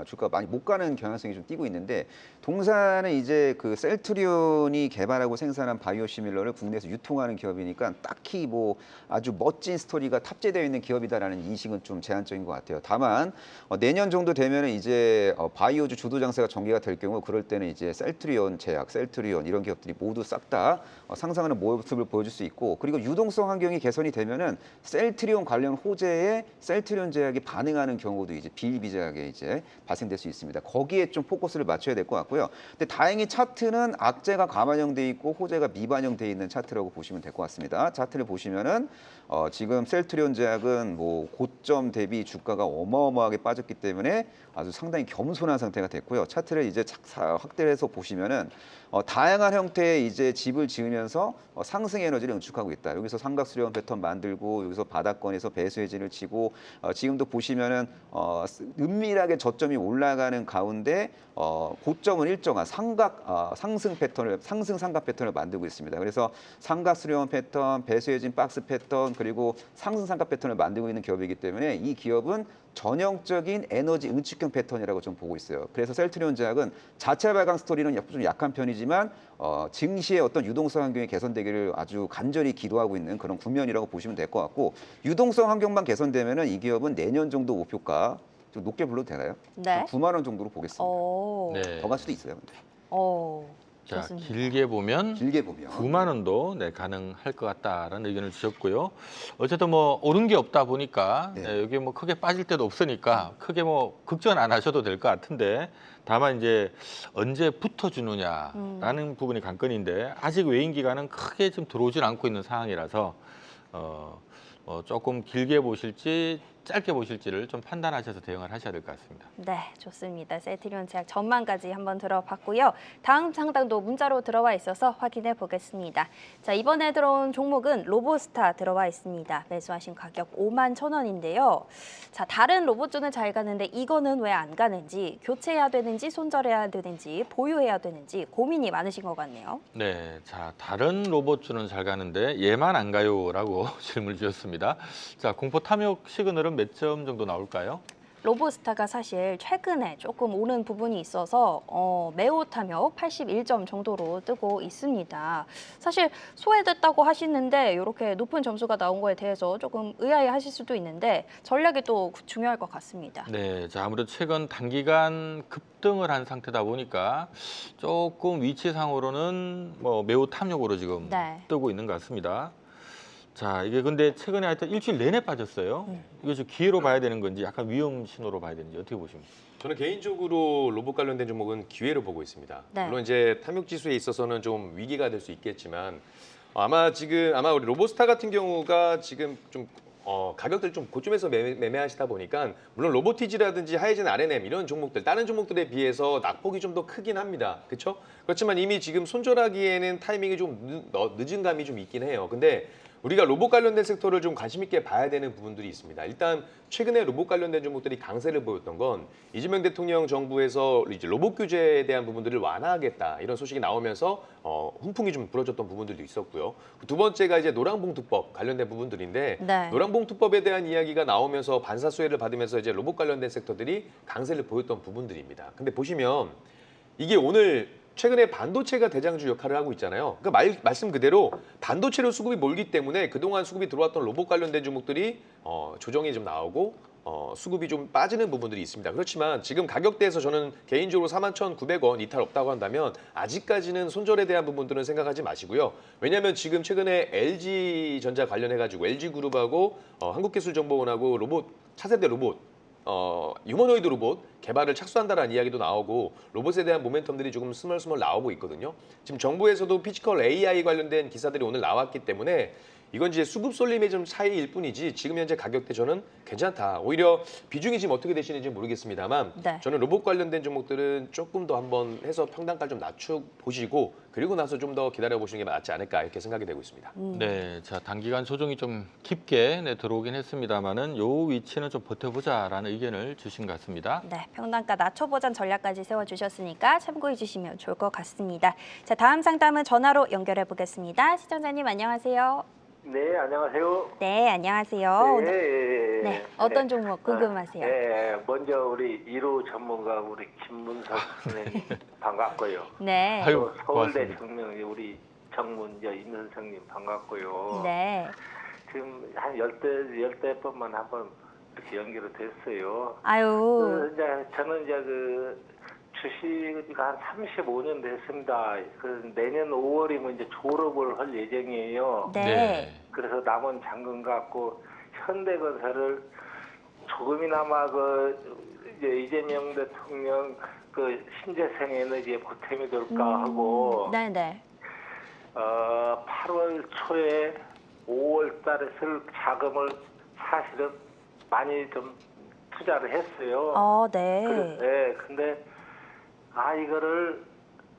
주가가 많이 못 가는 경향성이 좀 띄고 있는데 동사는 이제 그 셀트리온이 개발하고 생산한 바이오 시밀러를 국내에서 유통하는 기업이니까 딱히 뭐 아주 멋진 스토리가 탑재되어 있는 기업이다라는 인식은 좀 제한적인 것 같아요. 다만 내년 정도 되면은 이제 바이오주 주도 장세가 전개가 될 경우 그럴 때는 이제 셀트리온 제약, 셀트리온 이런 기업들이 모두 싹 다 상승하는 모습을 보여줄 수 있고 그리고 유동성 환경이 개선이 되면은 셀트리온 관련 호재에 셀트리온 제약이 반응하는 경우도 이제 비일비재하게 이제 발생될 수 있습니다. 거기에 좀 포커스를 맞춰야 될 것 같고요. 근데 다행히 차트는 악재가 과반영돼 있고 호재가 미반영돼 있는 차트라고 보시면 될 것 같습니다. 차트를 보시면은 지금 셀트리온 제약은 뭐 고점 대비 주가가 어마어마하게 빠졌기 때문에 아주 상당히 겸손한 상태가 됐고요. 차트를 이제 확대해서 보시면은 다양한 형태의 이제 집을 지으면서 상승 에너지를 응축하고 있다. 여기서 삼각수렴 패턴 만들고 여기서 바닥권에서 배수 해진을 치고 지금도 보시면은 은밀하게 저점이 올라가는 가운데 고점은 일정한 상승 패턴을 상승 삼각 패턴을 만들고 있습니다. 그래서 삼각수렴 패턴, 배수 해진 박스 패턴 그리고 상승 삼각 패턴을 만들고 있는 기업이기 때문에 이 기업은 전형적인 에너지 응축형 패턴이라고 좀 보고 있어요. 그래서 셀트리온 제약은 자체 발광 스토리는 좀 약한 편이지만 증시의 어떤 유동성 환경이 개선되기를 아주 간절히 기도하고 있는 그런 국면이라고 보시면 될 것 같고 유동성 환경만 개선되면은 이 기업은 내년 정도 목표가 좀 높게 불러도 되나요? 네. 한 9만 원 정도로 보겠습니다. 네. 더 갈 수도 있어요. 근데. 자, 좋습니다. 길게 보면 길게 보면 9만 원도 가능할 것 같다라는 의견을 주셨고요. 어쨌든 뭐 오른 게 없다 보니까 네. 여기 뭐 크게 빠질 데도 없으니까 크게 뭐 걱정 안 하셔도 될 것 같은데 다만 이제 언제 붙어주느냐라는 부분이 관건인데 아직 외인 기간은 크게 좀 들어오질 않고 있는 상황이라서 조금 길게 보실지 짧게 보실지를 좀 판단하셔서 대응을 하셔야 될 것 같습니다. 네, 좋습니다. 셀트리온 제약 전망까지 한번 들어봤고요. 다음 상담도 문자로 들어와 있어서 확인해 보겠습니다. 자, 이번에 들어온 종목은 로보스타 들어와 있습니다. 매수하신 가격 5만 1,000원인데요. 자, 다른 로봇주는 잘 가는데 이거는 왜 안 가는지, 교체해야 되는지, 손절해야 되는지, 보유해야 되는지 고민이 많으신 것 같네요. 네, 자 다른 로봇주는 잘 가는데 얘만 안 가요라고 질문을 주셨습니다. 자 공포 탐욕 시그널은 몇 점 정도 나올까요? 로보스타가 사실 최근에 조금 오른 부분이 있어서 매우 탐욕 81점 정도로 뜨고 있습니다. 사실 소외됐다고 하시는데 이렇게 높은 점수가 나온 거에 대해서 조금 의아해하실 수도 있는데 전략이 또 중요할 것 같습니다. 네, 자 아무래도 최근 단기간 급등을 한 상태다 보니까 조금 위치상으로는 뭐 매우 탐욕으로 지금 네. 뜨고 있는 것 같습니다. 자 이게 근데 최근에 하여튼 일주일 내내 빠졌어요. 이거 좀 기회로 봐야 되는 건지 약간 위험 신호로 봐야 되는지 어떻게 보십니까? 저는 개인적으로 로봇 관련된 종목은 기회로 보고 있습니다. 네. 물론 이제 탐욕 지수에 있어서는 좀 위기가 될 수 있겠지만 아마 우리 로보스타 같은 경우가 지금 좀 가격들 좀 고점에서 매매하시다 보니까 물론 로보티지라든지 하이젠 R&M 이런 종목들 다른 종목들에 비해서 낙폭이 좀 더 크긴 합니다. 그렇죠? 그렇지만 이미 지금 손절하기에는 타이밍이 좀 늦은 감이 좀 있긴 해요. 근데 우리가 로봇 관련된 섹터를 좀 관심 있게 봐야 되는 부분들이 있습니다. 일단 최근에 로봇 관련된 종목들이 강세를 보였던 건 이재명 대통령 정부에서 이제 로봇 규제에 대한 부분들을 완화하겠다 이런 소식이 나오면서 훈풍이 좀 불어졌던 부분들도 있었고요. 두 번째가 이제 노란봉투법 관련된 부분들인데 네. 노란봉투법에 대한 이야기가 나오면서 반사 수혜를 받으면서 이제 로봇 관련된 섹터들이 강세를 보였던 부분들입니다. 근데 보시면 이게 오늘 최근에 반도체가 대장주 역할을 하고 있잖아요. 그러니까 말씀 그대로 반도체로 수급이 몰기 때문에 그동안 수급이 들어왔던 로봇 관련된 종목들이 조정이 좀 나오고 수급이 좀 빠지는 부분들이 있습니다. 그렇지만 지금 가격대에서 저는 개인적으로 41,900원 이탈 없다고 한다면 아직까지는 손절에 대한 부분들은 생각하지 마시고요. 왜냐하면 지금 최근에 LG전자 관련해가지고 LG그룹하고 한국기술정보원하고 차세대 로봇 휴머노이드 로봇 개발을 착수한다라는 이야기도 나오고 로봇에 대한 모멘텀들이 조금 스멀스멀 나오고 있거든요. 지금 정부에서도 피지컬 AI 관련된 기사들이 오늘 나왔기 때문에 이건 이제 수급 쏠림의 좀 차이일 뿐이지 지금 현재 가격대 저는 괜찮다. 오히려 비중이 지금 어떻게 되시는지 모르겠습니다만 네. 저는 로봇 관련된 종목들은 조금 더 한번 해서 평단가를 좀 낮춰 보시고 그리고 나서 좀 더 기다려 보시는 게 낫지 않을까 이렇게 생각이 되고 있습니다. 네, 자 단기간 조정이 좀 깊게 들어오긴 했습니다만은 요 위치는 좀 버텨보자라는 의견을 주신 것 같습니다. 네, 평단가 낮춰보잔 전략까지 세워주셨으니까 참고해 주시면 좋을 것 같습니다. 자, 다음 상담은 전화로 연결해 보겠습니다. 시청자님 안녕하세요. 네, 안녕하세요. 네, 안녕하세요. 네, 네, 어떤 종목 궁금하세요? 네, 먼저 우리 1호 전문가 우리 김문석 선생님 반갑고요. 네. 아유, 또 서울대 고맙습니다. 청명 우리 정문저 임 선생님 반갑고요. 네. 지금 한 열대 번만 한번 이렇게 연결이 됐어요. 아유, 이제 저는 이제 그 주식가 한 35년 됐습니다. 그 내년 5월이면 이제 졸업을 할 예정이에요. 네. 그래서 남은 잔금 갖고 현대건설을 조금이나마 이제 이재명 대통령 신재생 에너지에 보탬이 될까 하고 네네. 8월 초에 5월 달에 쓸 자금을 사실은 많이 좀 투자를 했어요. 네. 네, 근데 이거를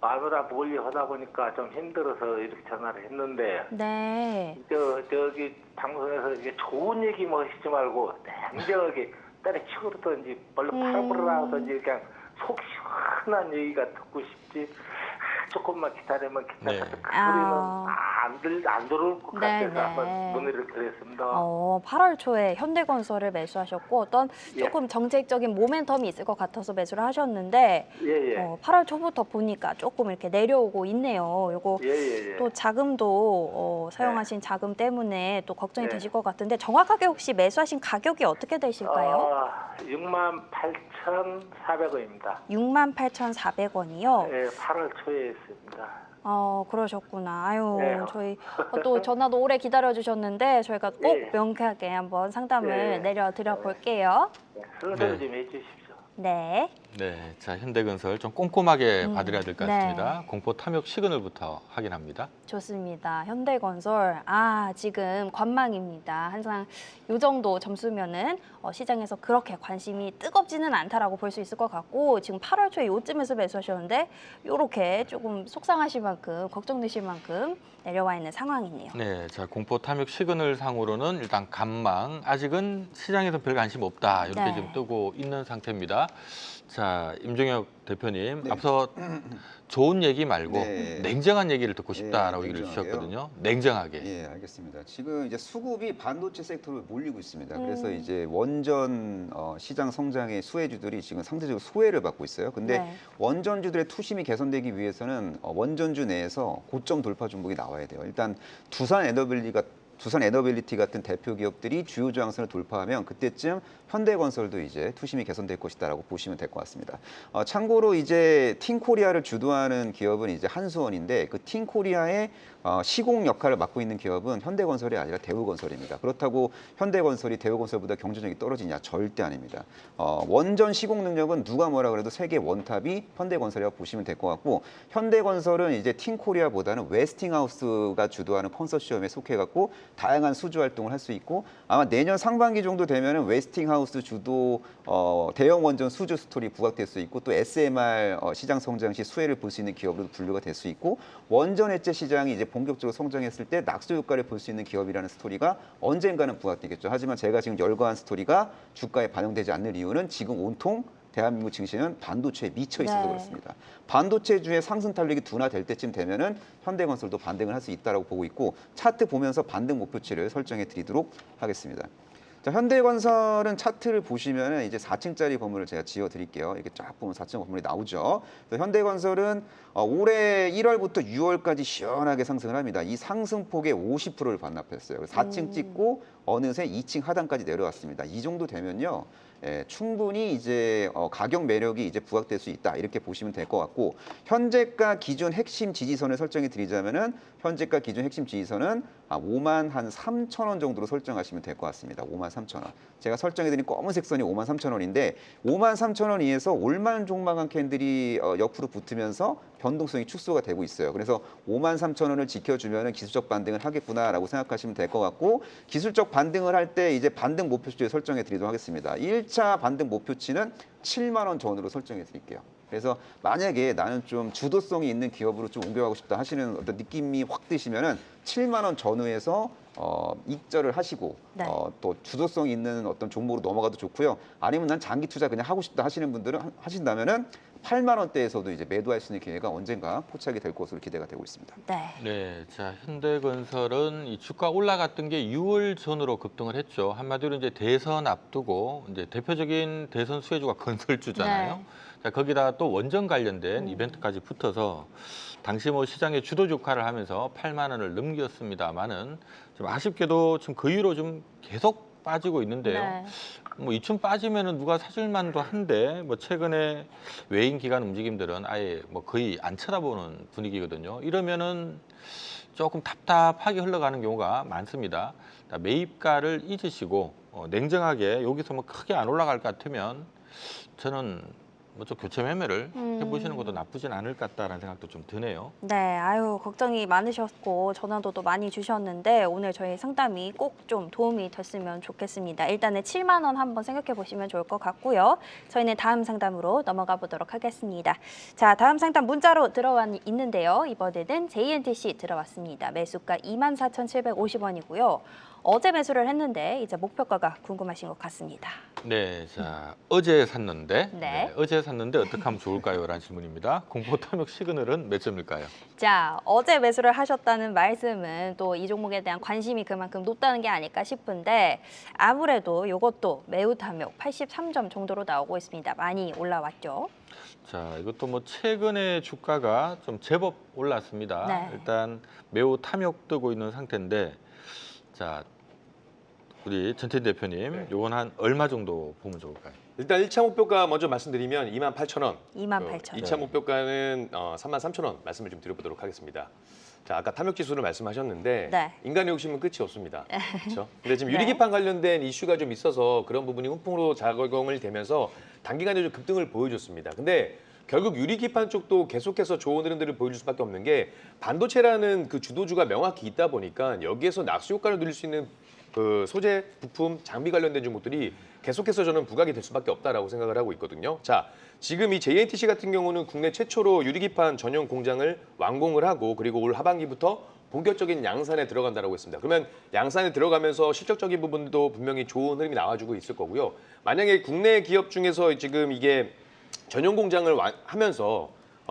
마누라 멀리 하다 보니까 좀 힘들어서 이렇게 전화를 했는데 네. 저기 방송에서 이게 좋은 얘기 뭐 하시지 말고 냉정하게 때려치고든지 얼른 팔아보라든지 그냥 속 시원한 얘기가 듣고 싶지. 조금만 기다리면 기다려서 네. 그 소리는 안 들어올 것 네, 같아서 네. 한번 문의를 드렸습니다. 8월 초에 현대건설을 매수하셨고 어떤 예. 조금 정책적인 모멘텀이 있을 것 같아서 매수를 하셨는데 예예. 8월 초부터 보니까 조금 이렇게 내려오고 있네요. 요거 예예예. 또 자금도 사용하신 자금 때문에 또 걱정이 네. 되실 것 같은데 정확하게 혹시 매수하신 가격이 어떻게 되실까요? 68,400원입니다. 68,400원이요. 예, 8월 초에 했습니다. 그러셨구나. 아유, 네. 저희 또 전화도 오래 기다려 주셨는데 저희가 꼭 예. 명쾌하게 한번 상담을 예. 내려드려 볼게요. 순서를 네. 좀 해주십시오. 네. 네, 자 현대건설 좀 꼼꼼하게 봐드려야 될 것 네. 같습니다. 공포 탐욕 시그널부터 확인합니다. 좋습니다. 현대건설 지금 관망입니다. 항상 요 정도 점수면은 시장에서 그렇게 관심이 뜨겁지는 않다라고 볼 수 있을 것 같고 지금 8월 초에 요쯤에서 매수하셨는데 요렇게 조금 속상하실 만큼 걱정되실 만큼 내려와 있는 상황이네요. 네, 자 공포 탐욕 시그널 상으로는 일단 간망, 아직은 시장에서 별 관심 없다 이렇게 네. 지금 뜨고 있는 상태입니다. 자 임종혁 대표님, 네. 앞서 좋은 얘기 말고 네. 냉정한 얘기를 듣고 싶다라고 네, 얘기를 냉정하게요. 주셨거든요. 냉정하게. 예, 알겠습니다. 지금 이제 수급이 반도체 섹터로 몰리고 있습니다. 음. 그래서 이제 원전 시장 성장의 수혜주들이 지금 상대적으로 소외를 받고 있어요. 근데 네. 원전주들의 투심이 개선되기 위해서는 원전주 내에서 고점 돌파 종목이 나와야 돼요. 일단 두산 에너빌리티 같은 대표 기업들이 주요 저항선을 돌파하면 그때쯤 현대건설도 이제 투심이 개선될 것이다라고 보시면 될 것 같습니다. 참고로 이제 틴코리아를 주도하는 기업은 이제 한수원인데 그 틴코리아의 시공 역할을 맡고 있는 기업은 현대건설이 아니라 대우건설입니다. 그렇다고 현대건설이 대우건설보다 경쟁력이 떨어지냐? 절대 아닙니다. 원전 시공 능력은 누가 뭐라 그래도 세계 원탑이 현대건설이라고 보시면 될 것 같고 현대건설은 이제 틴코리아보다는 웨스팅하우스가 주도하는 컨소시엄에 속해갖고 다양한 수주 활동을 할 수 있고 아마 내년 상반기 정도 되면은 웨스팅하우스 주도 대형 원전 수주 스토리 부각될 수 있고 또 SMR 시장 성장 시 수혜를 볼 수 있는 기업으로 분류가 될 수 있고 원전 해체 시장이 이제 본격적으로 성장했을 때 낙수 효과를 볼 수 있는 기업이라는 스토리가 언젠가는 부각되겠죠. 하지만 제가 지금 열거한 스토리가 주가에 반영되지 않는 이유는 지금 온통 대한민국 증시는 반도체에 미쳐 있어서 네. 그렇습니다. 반도체주의 상승 탄력이 둔화될 때쯤 되면은 현대건설도 반등을 할 수 있다라고 보고 있고 차트 보면서 반등 목표치를 설정해 드리도록 하겠습니다. 자, 현대건설은 차트를 보시면은 이제 4층짜리 건물을 제가 지어 드릴게요. 이렇게 쫙 보면 4층 건물이 나오죠. 그래서 현대건설은 올해 1월부터 6월까지 시원하게 상승을 합니다. 이 상승폭의 50%를 반납했어요. 그래서 4층 찍고 어느새 2층 하단까지 내려왔습니다. 이 정도 되면요. 충분히 이제 가격 매력이 이제 부각될 수 있다 이렇게 보시면 될 것 같고 현재가 기준 핵심 지지선을 설정해 드리자면은 현재가 기준 핵심 지지선은 5만 한 3천 원 정도로 설정하시면 될 것 같습니다. 5만 3천 원. 제가 설정해 드린 검은색 선이 5만 3천 원인데 5만 3천 원 이에서 올만 종망한 캔들이 옆으로 붙으면서 변동성이 축소가 되고 있어요. 그래서 5만 3천 원을 지켜주면 기술적 반등을 하겠구나라고 생각하시면 될 것 같고 기술적 반등을 할 때 이제 반등 목표치를 설정해 드리도록 하겠습니다. 1차 반등 목표치는 7만 원 전으로 설정해 드릴게요. 그래서 만약에 나는 좀 주도성이 있는 기업으로 좀 옮겨가고 싶다 하시는 어떤 느낌이 확 드시면은 7만 원 전후에서 입절을 하시고 네. 또 주도성 있는 어떤 종목으로 넘어가도 좋고요. 아니면 난 장기 투자 그냥 하고 싶다 하시는 분들은 하신다면은 8만 원대에서도 이제 매도할 수 있는 기회가 언젠가 포착이 될 것으로 기대가 되고 있습니다. 네. 네, 자 현대건설은 이 주가 올라갔던 게 6월 전으로 급등을 했죠. 한마디로 이제 대선 앞두고 이제 대표적인 대선 수혜주가 건설주잖아요. 네. 자 거기다 또 원전 관련된 이벤트까지 붙어서 당시 뭐 시장의 주도 주가를 하면서 8만 원을 넘겼습니다만은 좀 아쉽게도 지금 그 이후로 좀 계속 빠지고 있는데요. 네. 뭐 이쯤 빠지면은 누가 사줄 만도 한데 뭐 최근에 외인 기관 움직임들은 아예 뭐 거의 안 쳐다보는 분위기거든요. 이러면은 조금 답답하게 흘러가는 경우가 많습니다. 매입가를 잊으시고 냉정하게 여기서 뭐 크게 안 올라갈 것 같으면 저는 뭐 좀 교체 매매를 해보시는 것도 나쁘진 않을 것 같다라는 생각도 좀 드네요. 네, 아유 걱정이 많으셨고 전화도 많이 주셨는데 오늘 저희 상담이 꼭 좀 도움이 됐으면 좋겠습니다. 일단은 7만 원 한번 생각해 보시면 좋을 것 같고요. 저희는 다음 상담으로 넘어가 보도록 하겠습니다. 자, 다음 상담 문자로 들어와 있는데요. 이번에는 JNTC 들어왔습니다. 매수가 24,750원이고요. 어제 매수를 했는데 이제 목표가가 궁금하신 것 같습니다. 네, 자 어제 샀는데 네. 어제 샀는데 어떻게 하면 좋을까요? 라는 질문입니다. 공포 탐욕 시그널은 몇 점일까요? 자, 어제 매수를 하셨다는 말씀은 또 이 종목에 대한 관심이 그만큼 높다는 게 아닐까 싶은데 아무래도 이것도 매우 탐욕 83점 정도로 나오고 있습니다. 많이 올라왔죠. 자, 이것도 뭐 최근에 주가가 좀 제법 올랐습니다. 네. 일단 매우 탐욕 뜨고 있는 상태인데, 자, 우리 전태인 대표님, 네. 요건 한 얼마 정도 보면 좋을까요? 일단 1차 목표가 먼저 말씀드리면 28,000원. 28,000원. 2차 목표가는 33,000원 말씀을 좀 드려보도록 하겠습니다. 자, 아까 탐욕 지수를 말씀하셨는데 네. 인간의 욕심은 끝이 없습니다. 그렇죠? 근데 지금 네. 유리기판 관련된 이슈가 좀 있어서 그런 부분이 훈풍으로 작용을 되면서 단기간에 좀 급등을 보여줬습니다. 근데 결국 유리기판 쪽도 계속해서 좋은 흐름들을 보여줄 수밖에 없는 게 반도체라는 그 주도주가 명확히 있다 보니까 여기에서 낙수 효과를 누릴 수 있는 그 소재, 부품, 장비 관련된 종목들이 계속해서 저는 부각이 될 수밖에 없다라고 생각을 하고 있거든요. 자, 지금 이 JNTC 같은 경우는 국내 최초로 유리기판 전용 공장을 완공을 하고 그리고 올 하반기부터 본격적인 양산에 들어간다라고 했습니다. 그러면 양산에 들어가면서 실적적인 부분도 분명히 좋은 흐름이 나와주고 있을 거고요. 만약에 국내 기업 중에서 지금 이게 전용 공장을 하면서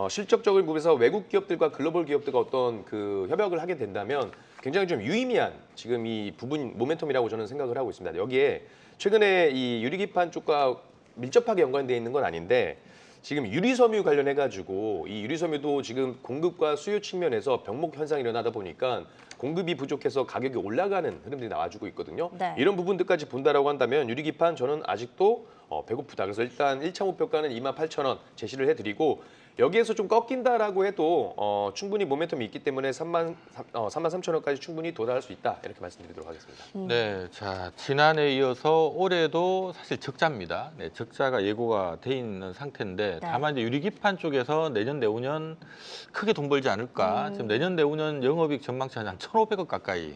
실적적인 부분에서 외국 기업들과 글로벌 기업들과 어떤 그 협약을 하게 된다면 굉장히 좀 유의미한 지금 이 부분 모멘텀이라고 저는 생각을 하고 있습니다. 여기에 최근에 이 유리기판 쪽과 밀접하게 연관되어 있는 건 아닌데 지금 유리섬유 관련해가지고 이 유리섬유도 지금 공급과 수요 측면에서 병목 현상이 일어나다 보니까 공급이 부족해서 가격이 올라가는 흐름들이 나와주고 있거든요. 네. 이런 부분들까지 본다라고 한다면 유리기판 저는 아직도 배고프다. 그래서 일단 1차 목표가는 28,000원 제시를 해드리고 여기에서 좀 꺾인다라고 해도 충분히 모멘텀이 있기 때문에 33,000원까지 충분히 도달할 수 있다. 이렇게 말씀드리도록 하겠습니다. 네, 자 지난해 이어서 올해도 사실 적자입니다. 네, 적자가 예고가 돼 있는 상태인데 다만 이제 유리기판 쪽에서 내년 내후년 크게 돈 벌지 않을까. 지금 내년 내후년 영업이익 전망치 한 1,500억 가까이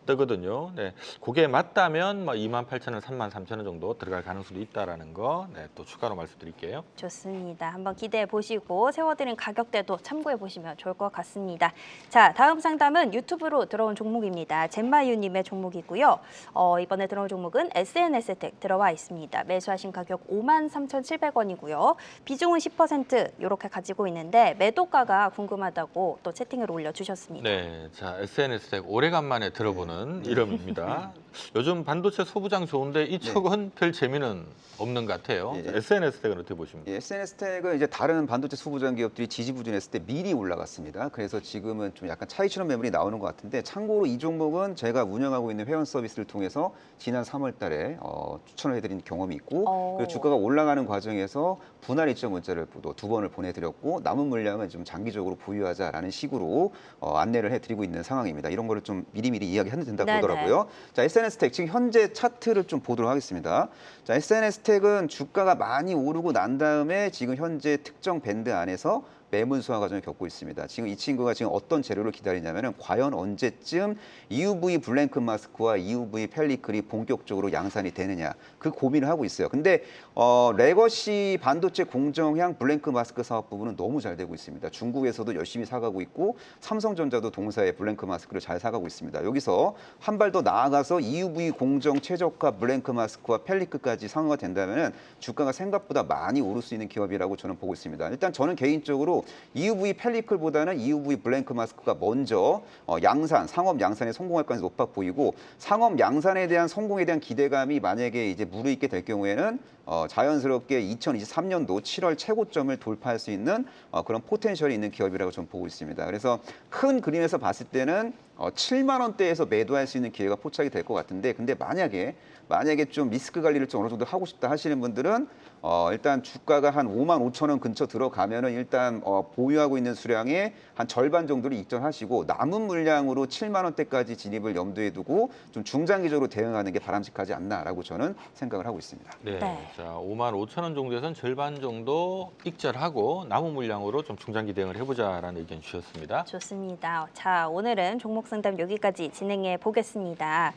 뜨거든요. 네, 그게 맞다면 뭐 28,000원, 33,000원 정도 들어갈 가능성도 있다라는 거, 네, 또 추가로 말씀드릴게요. 좋습니다. 한번 기대해 보시고 세워드린 가격대도 참고해 보시면 좋을 것 같습니다. 자, 다음 상담은 유튜브로 들어온 종목입니다. 젠마유님의 종목이고요. 이번에 들어온 종목은 SNS텍 들어와 있습니다. 매수하신 가격 53,700원이고요. 비중은 10% 이렇게 가지고 있는데 매도가가 궁금하다고 또 채팅을 올려주셨습니다. 네, 자 SNS텍 오래간만에 들어보는 이름입니다. 요즘 반도체 소부장 좋은데 이쪽은 별 재미는 없는 것 같아요. 예. SNS텍은 어떻게 보십니까? 예, SNS텍은 이제 다른 반도체 소부장 기업들이 지지부진했을 때 미리 올라갔습니다. 그래서 지금은 좀 약간 차익실현 매물이 나오는 것 같은데 참고로 이 종목은 제가 운영하고 있는 회원 서비스를 통해서 지난 3월달에 추천을 해드린 경험이 있고 그리고 주가가 올라가는 과정에서 분할 이점 문자를 또 2번을 보내드렸고 남은 물량은 좀 장기적으로 보유하자라는 식으로 안내를 해드리고 있는 상황입니다. 이런 거를 좀 미리미리 이야기해도 된다고 네네. 보더라고요. 자, SNS텍 지금 현재 차트를 좀 보도록 하겠습니다. 자, SNS텍은 주가가 많이 오르고 난 다음에 지금 현재 특정 밴드 안에서 매물 수화 과정을 겪고 있습니다. 지금 이 친구가 지금 어떤 재료를 기다리냐면은 과연 언제쯤 EUV 블랭크 마스크와 EUV 펠리클이 본격적으로 양산이 되느냐 그 고민을 하고 있어요. 근데 레거시 반도체 공정향 블랭크 마스크 사업 부분은 너무 잘 되고 있습니다. 중국에서도 열심히 사가고 있고 삼성전자도 동사의 블랭크 마스크를 잘 사가고 있습니다. 여기서 한 발 더 나아가서 EUV 공정 최저가 블랭크 마스크와 펠리클까지 상호가 된다면은 주가가 생각보다 많이 오를 수 있는 기업이라고 저는 보고 있습니다. 일단 저는 개인적으로 EUV 펠리클보다는 EUV 블랭크 마스크가 먼저 양산, 상업 양산에 성공할 가능성이 높아 보이고 상업 양산에 대한 성공에 대한 기대감이 만약에 이제 무르익게 될 경우에는 자연스럽게 2023년도 7월 최고점을 돌파할 수 있는 그런 포텐셜이 있는 기업이라고 저는 보고 있습니다. 그래서 큰 그림에서 봤을 때는 7만 원대에서 매도할 수 있는 기회가 포착이 될 것 같은데 근데 만약에 만약에 좀 리스크 관리를 좀 어느 정도 하고 싶다 하시는 분들은 일단 주가가 한 55,000원 근처 들어가면은 일단 보유하고 있는 수량의 한 절반 정도를 익전하시고 남은 물량으로 7만 원대까지 진입을 염두에 두고 좀 중장기적으로 대응하는 게 바람직하지 않나라고 저는 생각을 하고 있습니다. 네. 네. 자, 55,000원 정도에선 절반 정도 익절하고 남은 물량으로 좀 중장기 대응을 해보자라는 의견 주셨습니다. 좋습니다. 자, 오늘은 종목 상담 여기까지 진행해 보겠습니다.